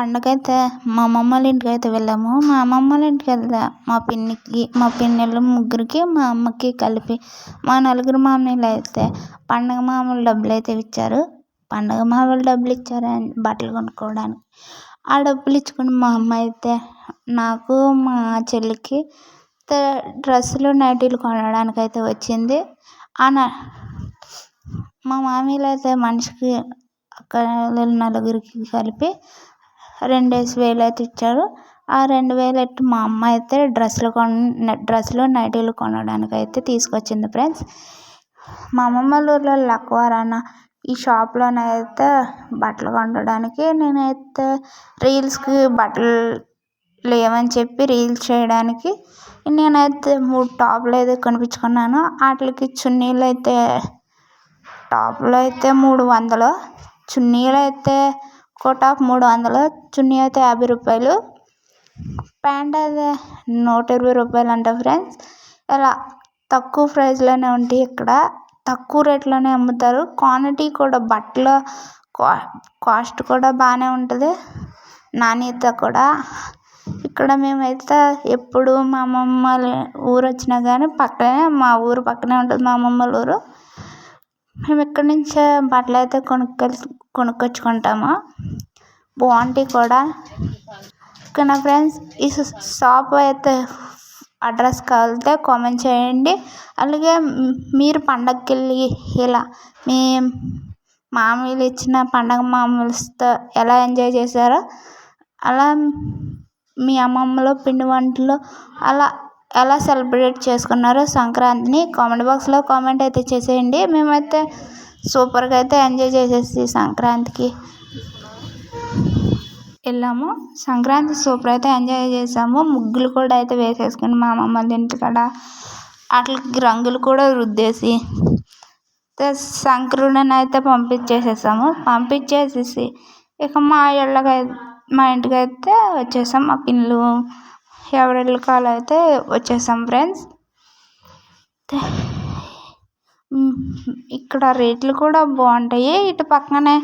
పండగైతే మా అమ్మమ్మ వాళ్ళ ఇంటికైతే వెళ్ళాము. మా అమ్మమ్మ వాళ్ళ ఇంటికి వెళ్తే మా పిన్నిలు ముగ్గురికి మా అమ్మకి కలిపి మా నలుగురు మామయ్యలు అయితే పండగ మామూలు డబ్బులు అయితే ఇచ్చారు. పండగ మామూలు డబ్బులు ఇచ్చారు బట్టలు కొనుక్కోవడానికి. ఆ డబ్బులు ఇచ్చుకుని మా అమ్మ అయితే నాకు మా చెల్లికి డ్రెస్సులు నైటీలు కొనడానికి అయితే వచ్చింది. మా మామయ్యలు అయితే మనిషికి అక్కడ నలుగురికి కలిపి 2,000 అయితే ఇచ్చారు. ఆ 2,000 ఎట్టి మా అమ్మ అయితే డ్రెస్సులు నైటీలు కొనడానికి అయితే తీసుకొచ్చింది ఫ్రెండ్స్. మా అమ్మమ్మ వాళ్ళ ఊర్లో లక్వారాన ఈ షాప్లోనైతే బట్టలు కొనడానికి నేనైతే రీల్స్కి బట్టలు లేవని చెప్పి రీల్స్ చేయడానికి నేనైతే 3 టాపులు అయితే కొనిపించుకున్నాను. వాటికి చున్నీలు అయితే టాపులు అయితే 300, చున్నీలు అయితే ఒక టాప్ 300, చున్నీ అయితే 50 రూపాయలు, ప్యాంట్ అయితే 120 రూపాయలు అంట ఫ్రెండ్స్. ఇలా తక్కువ ప్రైస్లోనే ఉంటాయి, ఇక్కడ తక్కువ రేట్లోనే అమ్ముతారు. క్వాంటిటీ కూడా బట్టల కాస్ట్ కూడా బాగానే ఉంటుంది, నాణ్యత కూడా. ఇక్కడ మేమైతే ఎప్పుడు మా అమ్మమ్మ ఊరు వచ్చినా కానీ పక్కనే మా ఊరు పక్కనే ఉంటుంది మా అమ్మమ్మ వాళ్ళ ఊరు. మేము ఇక్కడి నుంచే బట్టలు అయితే కొనుక్కొచ్చుకుంటాము, బాగుంటాయి కూడా. ఓకేనా ఫ్రెండ్స్, ఈ షాప్ అయితే అడ్రస్ కావాలంటే కామెంట్ చేయండి. అలాగే మీరు పండగకి వెళ్ళి ఇలా మీ మామూలు ఇచ్చిన పండగ మామూలుతో ఎలా ఎంజాయ్ చేశారో, అలా మీ అమ్మమ్మలో పిండి వంటలు అలా ఎలా సెలబ్రేట్ చేసుకున్నారో సంక్రాంతిని కామెంట్ బాక్స్లో కామెంట్ అయితే చేసేయండి. మేమైతే సూపర్గా అయితే ఎంజాయ్ చేసేసి సంక్రాంతికి వెళ్ళాము. సంక్రాంతి సూపర్ అయితే ఎంజాయ్ చేసాము. ముగ్గులు కూడా అయితే వేసేసుకుని మా అమ్మమ్మ వాళ్ళ ఇంటికాడ వాటికి రంగులు కూడా రుద్దేసి సంక్రాంతిని అయితే పంపించేసేసి ఇక మా ఇంటికి అయితే వచ్చేసాం. మా పిల్లలు ఎవరి కాలు అయితే వచ్చేసాం ఫ్రెండ్స్. ఇక్కడ రేట్లు కూడా బాగుంటాయి. ఇటు పక్కనే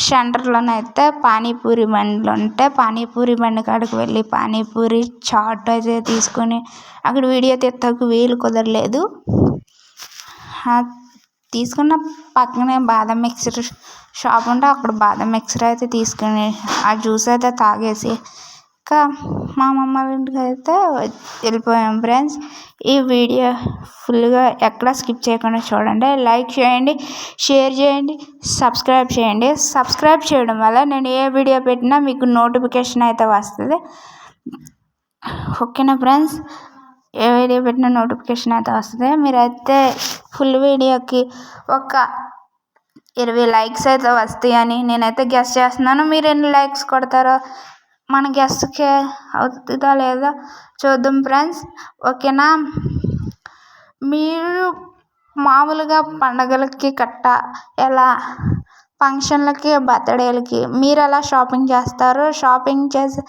సెంటర్లోనైతే పానీపూరి బండ్లు ఉంటాయి. పానీపూరి బండి కాడికి వెళ్ళి పానీపూరి చాట్ అయితే తీసుకొని అక్కడ వీడియో తీస్తాకు వీలు కుదరలేదు. తీసుకున్న పక్కనే బాదం మిక్సర్ షాప్ ఉంటే అక్కడ బాదం మిక్సర్ అయితే తీసుకుని ఆ జ్యూస్ అయితే తాగేసి ఇంకా మా అమ్మమ్మ వాళ్ళ ఇంటికి అయితే వెళ్ళిపోయాం ఫ్రెండ్స్. ఈ వీడియో ఫుల్గా ఎక్కడ స్కిప్ చేయకుండా చూడండి, లైక్ చేయండి, షేర్ చేయండి, సబ్స్క్రైబ్ చేయండి. సబ్స్క్రైబ్ చేయడం వల్ల నేను ఏ వీడియో పెట్టినా మీకు నోటిఫికేషన్ అయితే వస్తుంది. ఓకేనా ఫ్రెండ్స్, ఏ వీడియో పెట్టినా నోటిఫికేషన్ అయితే వస్తుంది. మీరైతే ఫుల్ వీడియోకి ఒక 20 లైక్స్ అయితే వస్తాయని నేనైతే గెస్ చేస్తున్నాను. మీరు ఎన్ని లైక్స్ కొడతారో మన గెస్ట్కి అవుతుందా లేదా చూద్దాం ఫ్రెండ్స్. ఓకేనా, మీరు మామూలుగా పండగలకి ఎలా ఫంక్షన్లకి బర్త్డేలకి మీరు ఎలా షాపింగ్ చేస్తారో, షాపింగ్ చేసే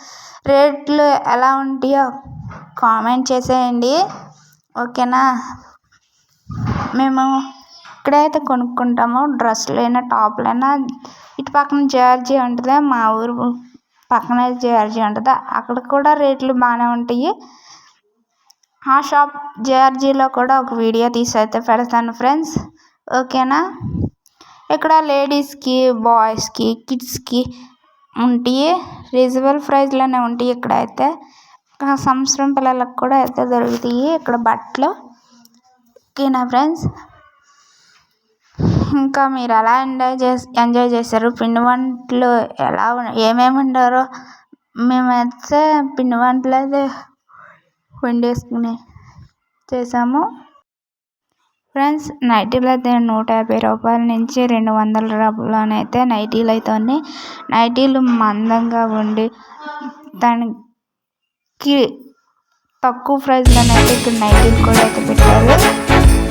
రేట్లు ఎలా ఉంటాయో కామెంట్ చేసేయండి. ఓకేనా, మేము ఇక్కడైతే కొనుక్కుంటాము డ్రెస్సులైనా టాపులైనా. ఇటు పక్కన జార్జీ ఉంటుంది, మా ఊరు పక్కన జార్జీ ఉంటుంది, అక్కడ కూడా రేట్లు బాగానే ఉంటాయి. ఆ షాప్ జార్జీలో కూడా ఒక వీడియో తీసి అయితే పెడతాను ఫ్రెండ్స్. ఓకేనా, ఇక్కడ లేడీస్కి బాయ్స్కి కిడ్స్కి ఉంటాయి, రీజనబుల్ ప్రైస్లోనే ఉంటాయి. ఇక్కడైతే సంవత్సరం పిల్లలకు కూడా అయితే దొరుకుతాయి ఇక్కడ బట్టలు. ఓకేనా ఫ్రెండ్స్, ఇంకా మీరు ఎలా ఎంజాయ్ చేశారు, పిండి వంటలు ఏమేమి వండారో. మేమైతే పిండి వంటలు అయితే వండేసుకుని చేసాము ఫ్రెండ్స్. నైటీలు అయితే 150 రూపాయల నుంచి 200 రూపాయలనైతే నైటీలు అయితే ఉన్నాయి. నైటీలు మందంగా ఉండి దానికి తక్కువ ప్రైస్లోనైతే ఇక్కడ నైటీలు కూడా అయితే పెట్టారు.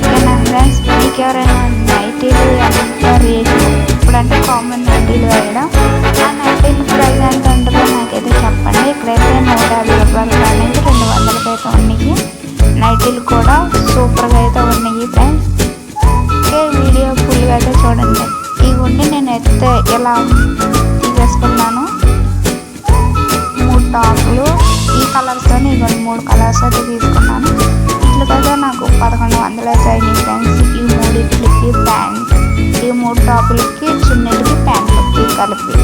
ఓకేనా ఫ్రెండ్స్, మీకు ఎవరైనా నైటీలు ఎంత రేటు ఇప్పుడంటే కామన్ నైటీలు వేయడం, ఆ నైటీలు ప్రైస్ ఎంత ఉంటుందో నాకైతే చెప్పండి. ఇక్కడైతే 150 రూపాయల నుంచి 200 అయితే ఉన్నాయి. నైటీలు కూడా సూపర్గా అయితే ఉన్నాయి ఫ్రెండ్స్. ఓకే, వీడియో ఫుల్గా అయితే చూడండి. ఈ గుండి నేనైతే ఇలా తీసేసుకున్నాను. 3 కలర్స్ అయితే తీసుకున్నాను. ఇట్లకైతే నాకు 1100 అయితే అయినాయి ఫ్రెండ్స్. ఈ మూడిట్లకి ప్యాంట్, ఈ 3 టాపులకి, చున్నీలకి, ప్యాంట్లకి కలిపి.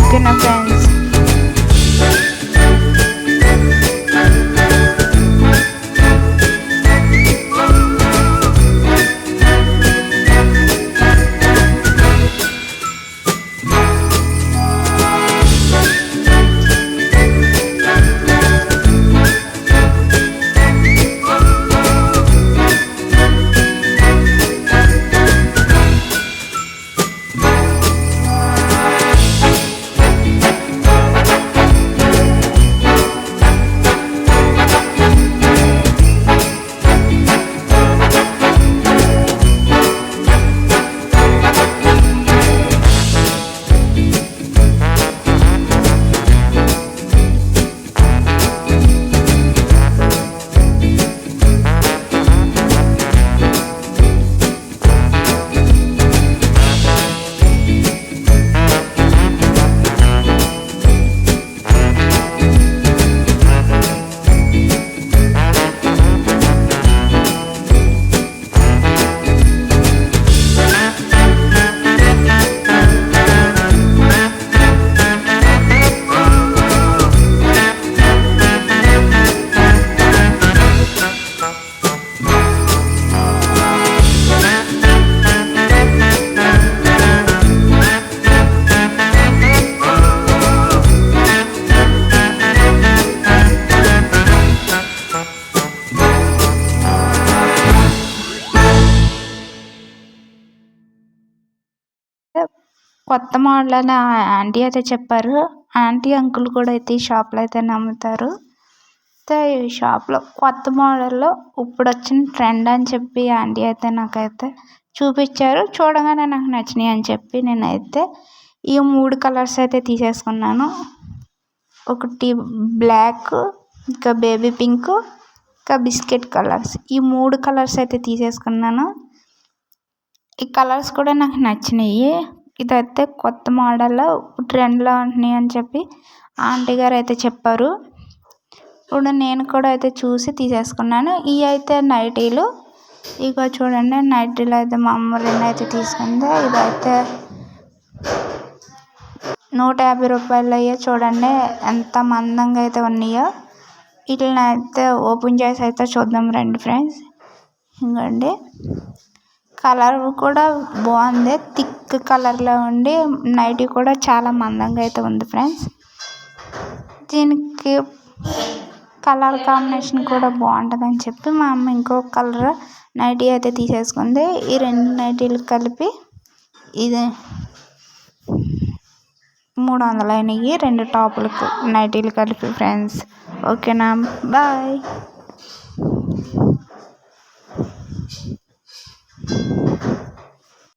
ఓకేనా ఫ్రెండ్స్. కొత్త మోడల్ అని ఆంటీ అయితే చెప్పారు. ఆంటీ అంకుల్ కూడా అయితే ఈ షాప్లో అయితే నమ్ముతారు. అయితే ఈ షాప్లో కొత్త మోడల్లో ఇప్పుడు వచ్చిన ట్రెండ్ అని చెప్పి ఆంటీ అయితే నాకైతే చూపించారు. చూడగానే నాకు నచ్చినాయి అని చెప్పి నేనైతే ఈ 3 కలర్స్ అయితే తీసేసుకున్నాను. ఒకటి బ్లాక్, ఇంకా బేబీ పింక్, ఇంకా బిస్కెట్ కలర్స్. ఈ 3 కలర్స్ అయితే తీసేసుకున్నాను. ఈ కలర్స్ కూడా నాకు నచ్చినాయి. ఇదైతే కొత్త మోడల్లో ట్రెండ్లో ఉంటున్నాయి అని చెప్పి ఆంటీ గారు అయితే చెప్పారు. ఇప్పుడు నేను కూడా అయితే చూసి తీసేసుకున్నాను. ఇవి అయితే నైటీలు. ఇక చూడండి, నైటీలు అయితే మా అమ్మ 2 అయితే తీసుకుంది. ఇదైతే 150 రూపాయలు అయ్యో. చూడండి ఎంత మందంగా అయితే ఉన్నాయో. వీటిని అయితే ఓపెన్ చేసి అయితే చూద్దాం రండి ఫ్రెండ్స్. ఇంకోండి, కలర్ కూడా బాగుంది, థిక్ కలర్లో ఉండి నైటీ కూడా చాలా మందంగా అయితే ఉంది ఫ్రెండ్స్. దీనికి కలర్ కాంబినేషన్ కూడా బాగుంటుంది అని చెప్పి మా అమ్మ ఇంకో కలర్ నైటీ అయితే తీసేసుకుంది. ఈ 2 నైటీలు కలిపి ఇది 300 అయినాయి, 2 టాపులకు నైటీలు కలిపి ఫ్రెండ్స్. ఓకేనా, బాయ్.